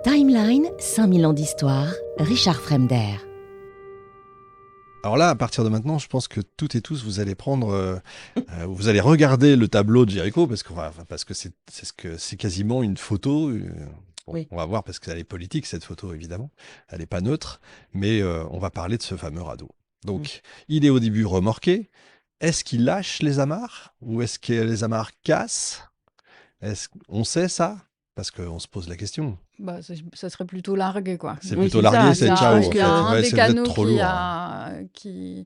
Timeline, 5000 ans d'histoire, Richard Fremder. Alors là, à partir de maintenant, je pense que toutes et tous, vous allez vous allez regarder le tableau de Géricault parce que c'est quasiment une photo. Oui. On va voir parce qu'elle est politique cette photo évidemment, elle n'est pas neutre, mais on va parler de ce fameux radeau. Donc, il est au début remorqué. Est-ce qu'il lâche les amarres ou est-ce que les amarres cassent? On sait ça? Parce qu'on se pose la question. Ça serait plutôt largué, quoi. C'est Oui, plutôt c'est largué, ça, c'est c'est ciao. parce En Il y fait. a un Ouais, des c'est peut-être canaux trop lourd. Hein. qui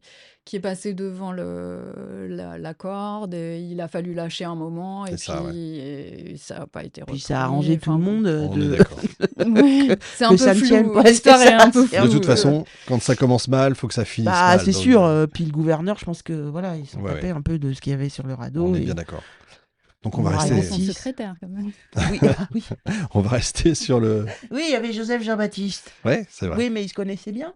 est passé devant la corde. Et il a fallu lâcher un moment. Et C'est ça, puis, ça n'a pas été repris. Puis ça a arrangé tout le monde. On est d'accord. Ouais, c'est un Que peu ça ne flou. tienne pas, L'histoire c'est est un peu ça. floue. De toute façon, quand ça commence mal, il faut que ça finisse mal. C'est donc, sûr. Puis le gouverneur, je pense que voilà, ils s'en Ouais, tapaient un peu de ce qu'il y avait sur le radeau. On est et- bien d'accord. Donc on On va va rester, rester- Son secrétaire, quand même. Oui, oui. on va rester sur le. Oui, il y avait Joseph Jean-Baptiste. Ouais, c'est vrai. Oui, mais ils se connaissaient bien.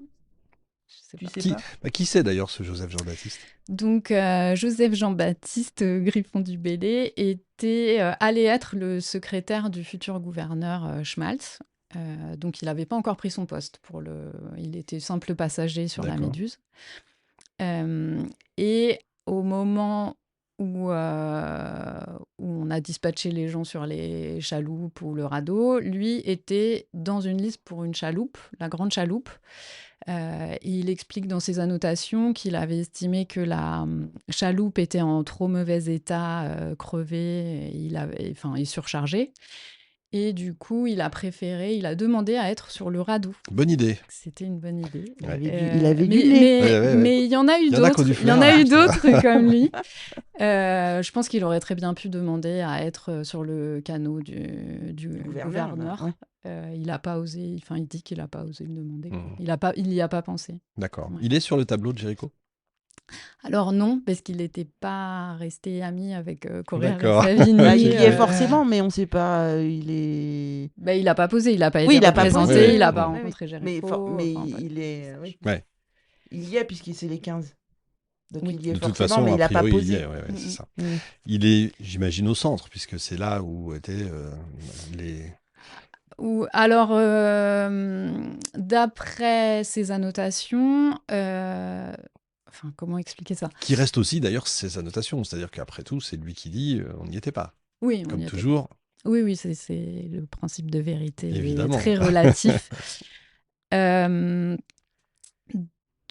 Je sais Tu pas. sais pas. Qui c'est d'ailleurs ce Joseph Jean-Baptiste? Donc, Joseph Jean-Baptiste Griffon du Bellay allait être le secrétaire du futur gouverneur Schmaltz. Donc, il n'avait pas encore pris son poste. Il était simple passager sur la D'accord. Méduse. Et au moment où on a dispatché les gens sur les chaloupes ou le radeau, lui était dans une liste pour une chaloupe, la grande chaloupe. Il explique dans ses annotations qu'il avait estimé que la chaloupe était en trop mauvais état, crevée, et surchargée. Et du coup, il a demandé à être sur le radeau. Bonne idée. C'était une bonne idée. Ouais. Il avait du nez. Ouais. Mais il y en a eu Il y en a qui ont d'autres. du Il y en a flair. eu d'autres comme lui. Je pense qu'il aurait très bien pu demander à être sur le canot du gouverneur. Ouais. Il n'a pas osé. Enfin, il dit qu'il n'a pas osé le demander. Mhm. Il n'y a pas pensé. D'accord. Ouais. Il est sur le tableau de Géricault? Alors non, parce qu'il n'était pas resté ami avec Correa D'accord. Savini. Bah, il y est forcément, mais on ne sait pas. Il est. Bah, il n'a pas posé, il n'a pas Oui, été il a pas représenté, posé. il n'a pas Oui, oui. rencontré Mais, Géricault. il est. Oui. Ouais. Il y est puisqu'il c'est les 15. Donc Oui. il y est De toute forcément, façon, mais il n'a a pas priori, posé. il y est. Ouais, c'est ça. Mm. Il est, j'imagine, au centre, puisque c'est là où étaient les. Alors, d'après ses annotations, comment expliquer ça? Qui reste aussi d'ailleurs ses annotations. C'est-à-dire qu'après tout, c'est lui qui dit on n'y était pas. Oui, on Comme y était. toujours. Oui, c'est le principe de vérité, Évidemment. très relatif.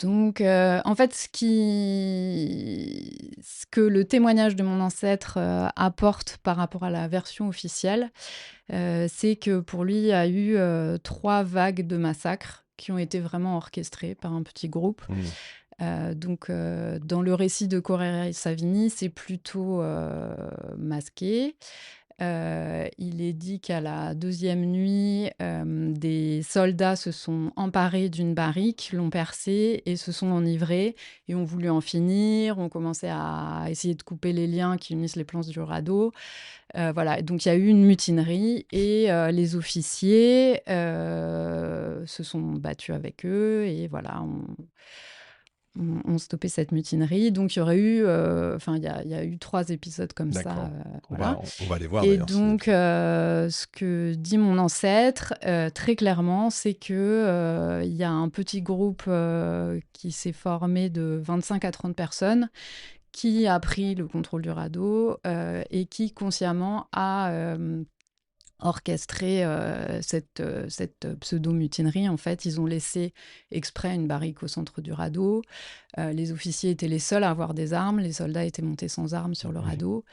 Donc, en fait, ce que le témoignage de mon ancêtre apporte par rapport à la version officielle, c'est que pour lui, il y a eu 3 vagues de massacres qui ont été vraiment orchestrées par un petit groupe. Donc, dans le récit de Correa Savini, c'est plutôt masqué. Il est dit qu'à la 2e nuit, des soldats se sont emparés d'une barrique, l'ont percée et se sont enivrés et ont voulu en finir, ont commencé à essayer de couper les liens qui unissent les planches du radeau. Voilà, donc il y a eu une mutinerie et les officiers se sont battus avec eux et voilà, ont stoppé cette mutinerie. Donc, il y aurait eu... il y a eu 3 épisodes comme ça. D'accord. Voilà. On va les voir Et d'ailleurs. donc, ce que dit mon ancêtre, très clairement, c'est que il y a un petit groupe qui s'est formé de 25 à 30 personnes qui a pris le contrôle du radeau et qui, consciemment, a... orchestré cette pseudo-mutinerie. En fait, ils ont laissé exprès une barrique au centre du radeau. Les officiers étaient les seuls à avoir des armes. Les soldats étaient montés sans armes sur le radeau.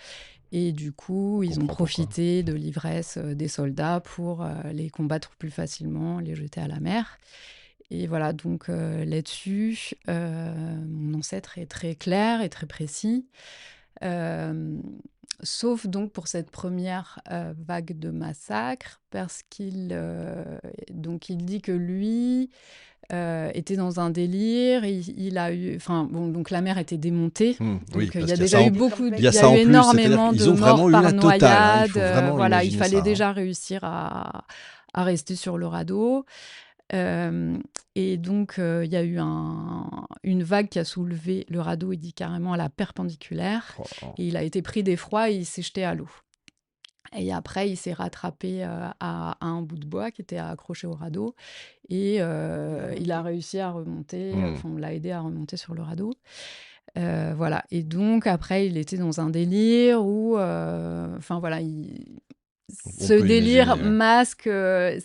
Et du coup, ils ont profité de l'ivresse des soldats pour les combattre plus facilement, les jeter à la mer. Et voilà, donc là-dessus, mon ancêtre est très clair et très précis. Sauf donc pour cette première vague de massacre, parce qu'il dit que lui était dans un délire. Il a eu, donc la mer était démontée. Donc Oui, il y parce a qu'il déjà eu beaucoup- il il y y a a ça en eu plus, énormément c'est-à-dire qu'ils de ont vraiment morts eu par la totale, hein. Il noyade. faut vraiment Voilà, il imaginer fallait ça, déjà réussir à rester sur le radeau. Et donc, il y a eu une vague qui a soulevé le radeau, il dit carrément à la perpendiculaire, et il a été pris d'effroi et il s'est jeté à l'eau. Et après, il s'est rattrapé à un bout de bois qui était accroché au radeau. Et il a réussi à remonter. Enfin, on l'a aidé à remonter sur le radeau. Voilà. Et donc, après, il était dans un délire où... Enfin, voilà, On ce peut délire imaginer, ouais. masque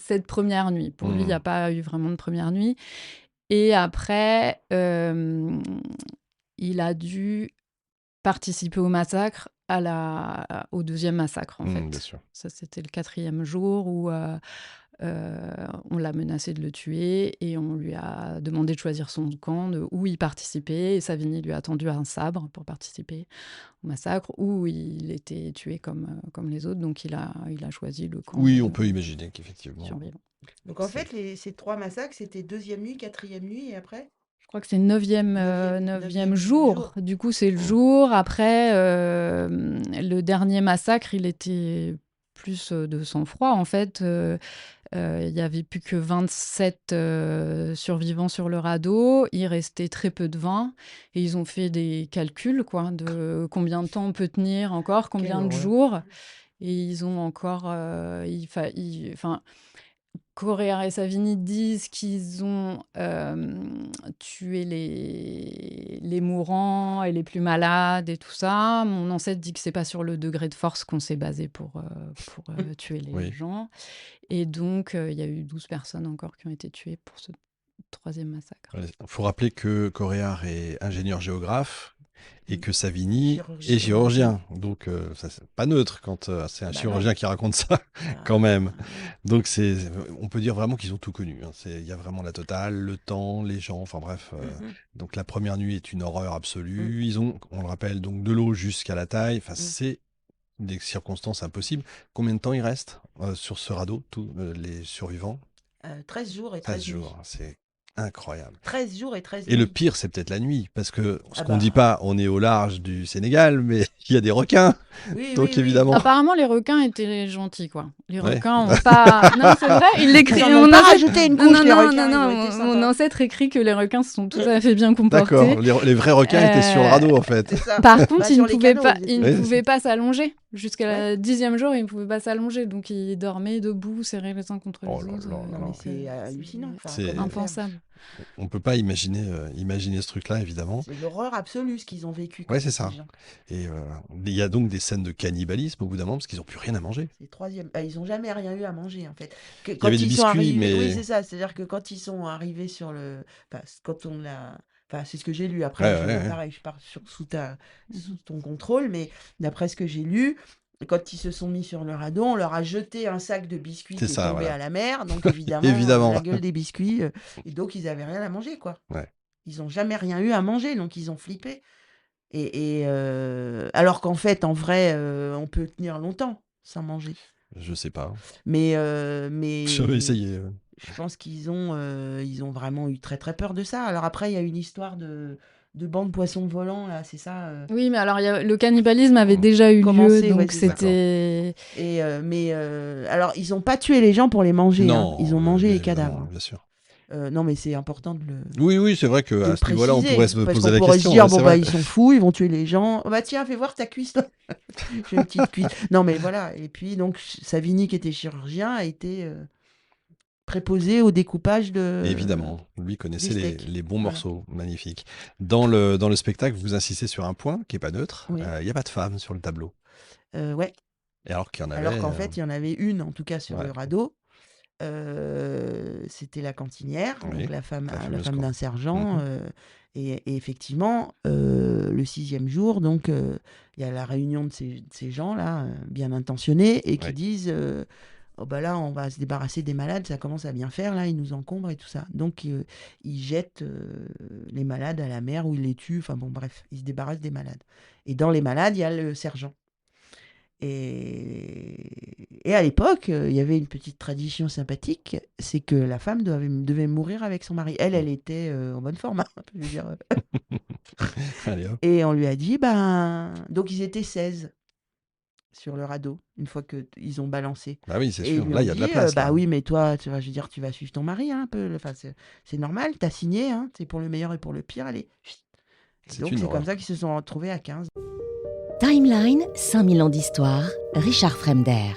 cette première nuit. Pour lui, il n'y a pas eu vraiment de première nuit. Et après, il a dû participer au massacre, au deuxième massacre, en Bien fait. sûr. Ça, c'était le 4e jour où on l'a menacé de le tuer et on lui a demandé de choisir son camp, où il participait. Et Savigny lui a tendu un sabre pour participer au massacre, où il était tué comme les autres. Donc, il a choisi le camp Oui, on peut imaginer qu'effectivement. survivant. Donc en fait, ces 3 massacres, c'était 2e nuit, 4e nuit et après Je crois que c'est le 9e, Neuvième jour. jour. Du coup, c'est le jour. Après, le dernier massacre, il était plus de sang-froid. En fait, il n'y avait plus que 27 survivants sur le radeau. Il restait très peu de vin. Et ils ont fait des calculs, quoi, de combien de temps on peut tenir encore, combien Quelle de horreur. jours. Et ils ont encore... enfin, Correa et Savigny disent qu'ils ont tué les mourants et les plus malades et tout ça. Mon ancêtre dit que c'est pas sur le degré de force qu'on s'est basé pour tuer les Oui. gens. Et donc, il y a eu 12 personnes encore qui ont été tuées pour ce 3e massacre. Il faut rappeler que Coréard est ingénieur géographe et que Savigny Chirurgien. est chirurgien. Donc, ça, c'est pas neutre quand c'est un Bah chirurgien non. qui raconte ça, Ah, quand même. ah, Donc, on peut dire vraiment qu'ils ont tout connu. Hein. Il y a vraiment la totale, le temps, les gens, enfin bref. Donc, la première nuit est une horreur absolue. Ils ont, on le rappelle, donc de l'eau jusqu'à la taille. Enfin, c'est des circonstances impossibles. Combien de temps il reste sur ce radeau, tous les survivants? 13 jours et 13 13 nuits. jours, c'est incroyable. 13 jours et 13 Et le nuits. pire, c'est peut-être la nuit, parce que ce Ah qu'on bah. dit pas, on est au large du Sénégal, mais il y a des requins, Oui, donc oui, oui. évidemment. Apparemment, les requins étaient gentils, quoi. Les Ouais. requins ont pas... Non, c'est vrai, il l'écrit. Ils en ont pas rajouté une couche, les requins, ils ont été Mon sympas. ancêtre écrit que les requins se sont tout à fait bien comportés. D'accord, les vrais requins étaient sur le radeau, en fait. C'est ça. Par contre, Bah, ils sur ne les pouvaient canaux, pas, ils étaient- ils ne Ouais, pouvaient pas s'allonger. Jusqu'à Ouais. le 10e jour, ils ne pouvaient pas s'allonger. Donc, ils dormaient debout, serrés les uns contre Oh les là autres. là Non, là. mais c'est hallucinant. Enfin, C'est- comment faire Impensable. On peut pas imaginer ce truc-là, évidemment. C'est l'horreur absolue ce qu'ils ont vécu. Ouais, quoi, c'est ces ça. gens. Et il y a donc des scènes de cannibalisme au bout d'un moment, parce qu'ils n'ont plus rien à manger. C'est le 3e. Ils ont jamais rien eu à manger en fait. Il y avait des Ils sont biscuits, arrivés, oui mais... c'est ça. C'est-à-dire que quand ils sont arrivés sur le, enfin, quand on l'a, enfin c'est ce que j'ai lu. Après, Ouais, ouais, ouais. pareil, je pars sous ton contrôle, mais d'après ce que j'ai lu, quand ils se sont mis sur le radeau, on leur a jeté un sac de biscuits C'est qui est ça, tombé voilà. à la mer. Donc évidemment, Évidemment. la gueule des biscuits. Et donc ils avaient rien à manger quoi. Ouais. Ils ont jamais rien eu à manger, donc ils ont flippé. Alors qu'en fait, en vrai, on peut tenir longtemps sans manger. Je sais pas. Mais J'avais essayé. je pense qu'ils ont vraiment eu très très peur de ça. Alors après, il y a une histoire de banc de poissons volants, là, c'est ça Oui, mais alors le cannibalisme avait déjà eu Commencé, lieu, ouais, donc c'est ça. c'était... Alors, ils n'ont pas tué les gens pour les manger. Non, hein. Ils ont mangé les évidemment, cadavres. bien sûr. Non, mais c'est important de le, Oui, c'est vrai de qu'à le ce niveau-là, on préciser. pourrait se Parce poser qu'on la pourrait question. se dire, ouais, bon, c'est bah, vrai. ils sont fous, ils vont tuer les gens. Oh, bah, tiens, fais voir ta cuisse. J'ai une petite cuisse. Non, mais voilà. Et puis, donc, Savigny, qui était chirurgien, a été préposé au découpage de. Évidemment, lui connaissait des steaks. les bons Voilà. morceaux, magnifique. Dans le spectacle, vous insistez sur un point qui est pas neutre. Oui. Il n'y a pas de femme sur le tableau. Ouais. Et alors qu'il y en avait. Alors qu'en fait, il y en avait une, en tout cas, sur ouais. le radeau. C'était la cantinière, Oui, donc la femme fameuse d'un sergent. Mhm. Et effectivement, le 6e jour, donc il y a la réunion de ces gens-là, bien intentionnés, et qui Ouais. disent oh bah là, on va se débarrasser des malades, ça commence à bien faire, là, ils nous encombrent et tout ça. Donc ils jettent les malades à la mer ou ils les tuent, enfin bon, bref, ils se débarrassent des malades. Et dans les malades, il y a le sergent. Et à l'époque, il y avait une petite tradition sympathique, c'est que la femme devait mourir avec son mari. Elle était en bonne forme, hein, je veux dire. Allez, hop. Et on lui a dit, donc ils étaient 16 sur le radeau, une fois qu'ils ont balancé. Bah oui, c'est Et sûr. ils lui Là, ont il y a de la dit, place. bah là. oui, mais toi, je veux dire, tu vas suivre ton mari, hein, un peu. Enfin, c'est normal, t'as signé, hein, c'est pour le meilleur et pour le pire, allez. Chut. Et C'est donc une c'est horreur. comme ça qu'ils se sont retrouvés à 15. Timeline, 5000 ans d'histoire, Richard Fremder.